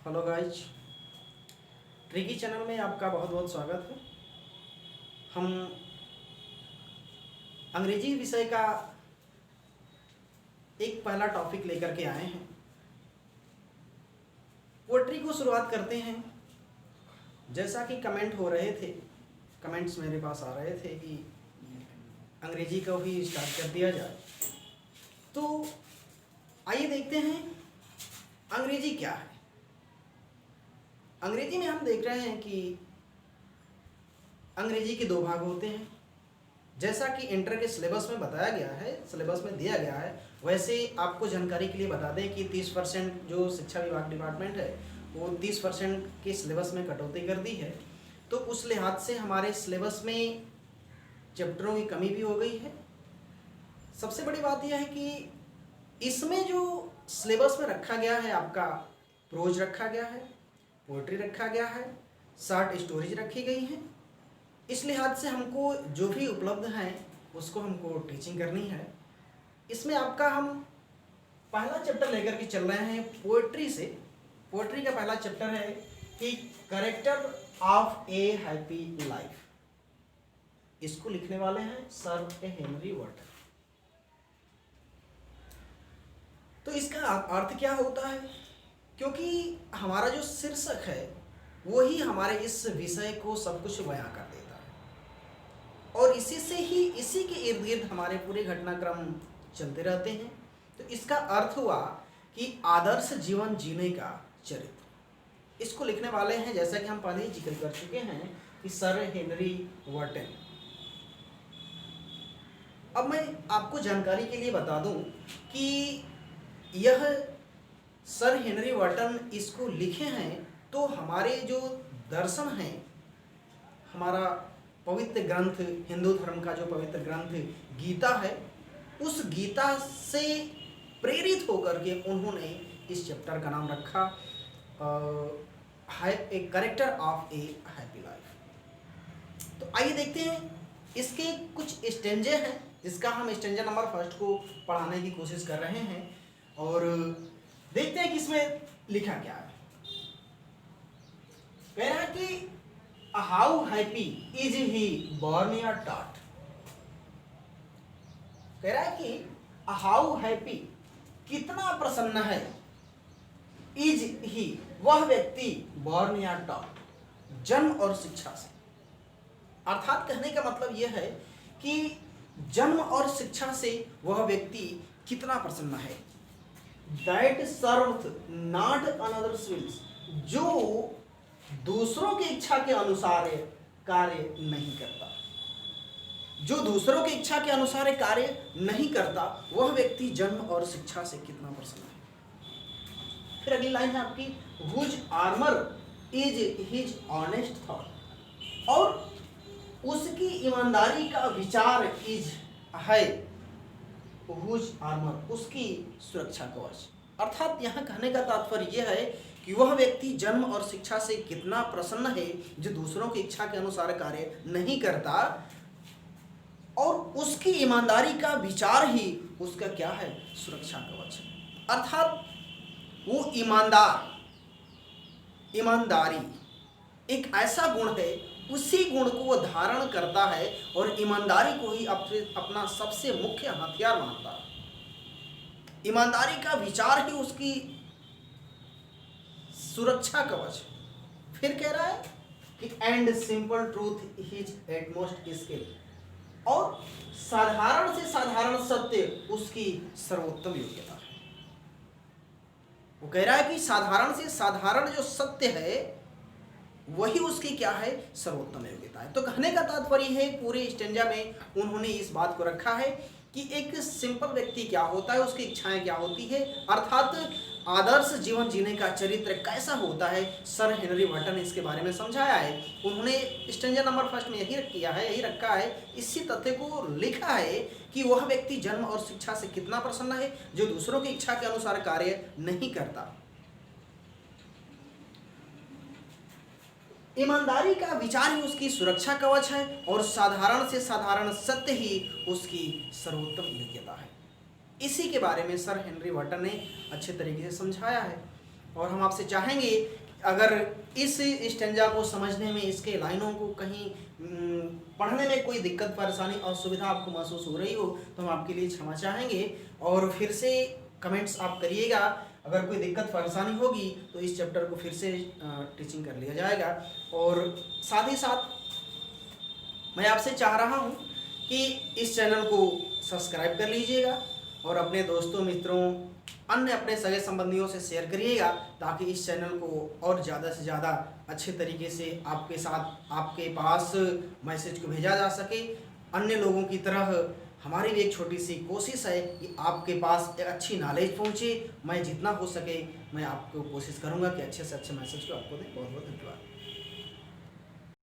Hello guys, tricky channel में आपका बहुत बहुत स्वागत है। हम अंग्रेजी विषय का एक पहला टॉपिक लेकर के आए हैं। पोएट्री को शुरुआत करते हैं। जैसा कि कमेंट हो रहे थे, कमेंट्स मेरे पास आ रहे थे कि अंग्रेजी को भी स्टार्ट कर दिया जाए, तो आइए देखते हैं अंग्रेजी क्या है। अंग्रेजी में हम देख रहे हैं कि अंग्रेजी के दो भाग होते हैं। जैसा कि इंटर के सिलेबस में बताया गया है, सिलेबस में दिया गया है, वैसे आपको जानकारी के लिए बता दें कि 30% जो शिक्षा विभाग डिपार्टमेंट है वो 30% के सिलेबस में कटौती कर दी है। तो उस लिहाज से हमारे सिलेबस में चैप्टरों की कमी भी हो गई है। सबसे बड़ी बात यह है कि इसमें जो सिलेबस में रखा गया है, आपका प्रोज रखा गया है, पोएट्री रखा गया है, शॉर्ट स्टोरीज रखी गई हैं। इस लिहाज से हमको जो भी उपलब्ध हैं उसको हमको टीचिंग करनी है। इसमें आपका हम पहला चैप्टर लेकर के चल रहे हैं पोएट्री से। पोएट्री का पहला चैप्टर है कि character of A happy life. इसको लिखने वाले हैं सर हेनरी वाटन। तो इसका अर्थ क्या होता है, क्योंकि हमारा जो शीर्षक है वही हमारे इस विषय को सब कुछ बयां कर देता है और इसी के इर्द गिर्द हमारे पूरे घटनाक्रम चलते रहते हैं। तो इसका अर्थ हुआ कि आदर्श जीवन जीने का चरित्र। इसको लिखने वाले हैं, जैसा कि हम पहले ही जिक्र कर चुके हैं, कि सर हेनरी वाटन। अब मैं आपको जानकारी के लिए बता दूं कि यह सर हेनरी वाटन इसको लिखे हैं तो हमारे जो दर्शन हैं, हमारा पवित्र ग्रंथ, हिंदू धर्म का जो पवित्र ग्रंथ गीता है, उस गीता से प्रेरित होकर के उन्होंने इस चैप्टर का नाम रखा a character of A happy life. तो आइए देखते हैं, इसके कुछ स्टेंजे हैं जिसका हम स्टेंजा नंबर फर्स्ट को पढ़ाने की कोशिश कर रहे हैं और देखते हैं कि इसमें लिखा क्या है। कह रहा है कि how happy is he born या टॉट। कह रहा है कि हाउ हैप्पी, कितना प्रसन्न है, इज ही, वह व्यक्ति, बॉर्न या टॉट, जन्म और शिक्षा से। अर्थात कहने का मतलब यह है कि जन्म और शिक्षा से वह व्यक्ति कितना प्रसन्न है। That serveth not another's wills, जो दूसरों की इच्छा के अनुसार कार्य नहीं करता, जो दूसरों की इच्छा के अनुसार कार्य नहीं करता, वह व्यक्ति जन्म और शिक्षा से कितना प्रसन्न है। फिर अगली लाइन है आपकी, whose armor is his honest thought, और उसकी ईमानदारी का विचार इज है, whose armor, उसकी सुरक्षा कवच। अर्थात यहाँ कहने का तात्पर्य यह है कि वह व्यक्ति जन्म और शिक्षा से कितना प्रसन्न है जो दूसरों की इच्छा के अनुसार कार्य नहीं करता, और उसकी ईमानदारी का विचार ही उसका क्या है, सुरक्षा कवच है। अर्थात वो ईमानदारी एक ऐसा गुण है, उसी गुण को वो धारण करता है और ईमानदारी को ही अपना सबसे मुख्य हथियार मानता है। ईमानदारी का विचार ही उसकी सुरक्षा कवच। फिर कह रहा है कि and simple truth his utmost skill, और साधारण से साधारण सत्य उसकी सर्वोत्तम योग्यता है। वो कह रहा है कि साधारण से साधारण जो सत्य है वही उसकी क्या है, सर्वोत्तम योग्यता है। तो कहने का तात्पर्य है, पूरे स्टेंजा में उन्होंने इस बात को रखा है कि एक सिंपल व्यक्ति क्या होता है, उसकी इच्छाएं क्या होती है, अर्थात आदर्श जीवन जीने का चरित्र कैसा होता है। सर हेनरी वाटन ने इसके बारे में समझाया है। उन्होंने स्टेंजा नंबर फर्स्ट में यही किया है, यही रखा है, इसी तथ्य को लिखा है कि वह व्यक्ति जन्म और शिक्षा से कितना प्रसन्न है जो दूसरों की इच्छा के अनुसार कार्य नहीं करता। ईमानदारी का विचार ही उसकी सुरक्षा कवच है और साधारण से साधारण सत्य ही उसकी सर्वोत्तम योग्यता है। इसी के बारे में सर हेनरी वाटन ने अच्छे तरीके से समझाया है। और हम आपसे चाहेंगे अगर इस स्टेंजा को समझने में, इसके लाइनों को कहीं पढ़ने में कोई दिक्कत परेशानी असुविधा आपको महसूस हो रही हो तो हम आपके लिए क्षमा चाहेंगे। और फिर से कमेंट्स आप करिएगा, अगर कोई दिक्कत परेशानी होगी तो इस चैप्टर को फिर से टीचिंग कर लिया जाएगा। और साथ ही साथ मैं आपसे चाह रहा हूँ कि इस चैनल को सब्सक्राइब कर लीजिएगा और अपने दोस्तों मित्रों अन्य अपने सगे संबंधियों से शेयर करिएगा, ताकि इस चैनल को और ज़्यादा से ज़्यादा अच्छे तरीके से आपके साथ, आपके पास मैसेज को भेजा जा सके। अन्य लोगों की तरह हमारी भी एक छोटी सी कोशिश है कि आपके पास एक अच्छी नॉलेज पहुँचे। मैं जितना हो सके मैं आपको कोशिश करूँगा कि अच्छे से अच्छे मैसेज को आपको दें। बहुत बहुत धन्यवाद।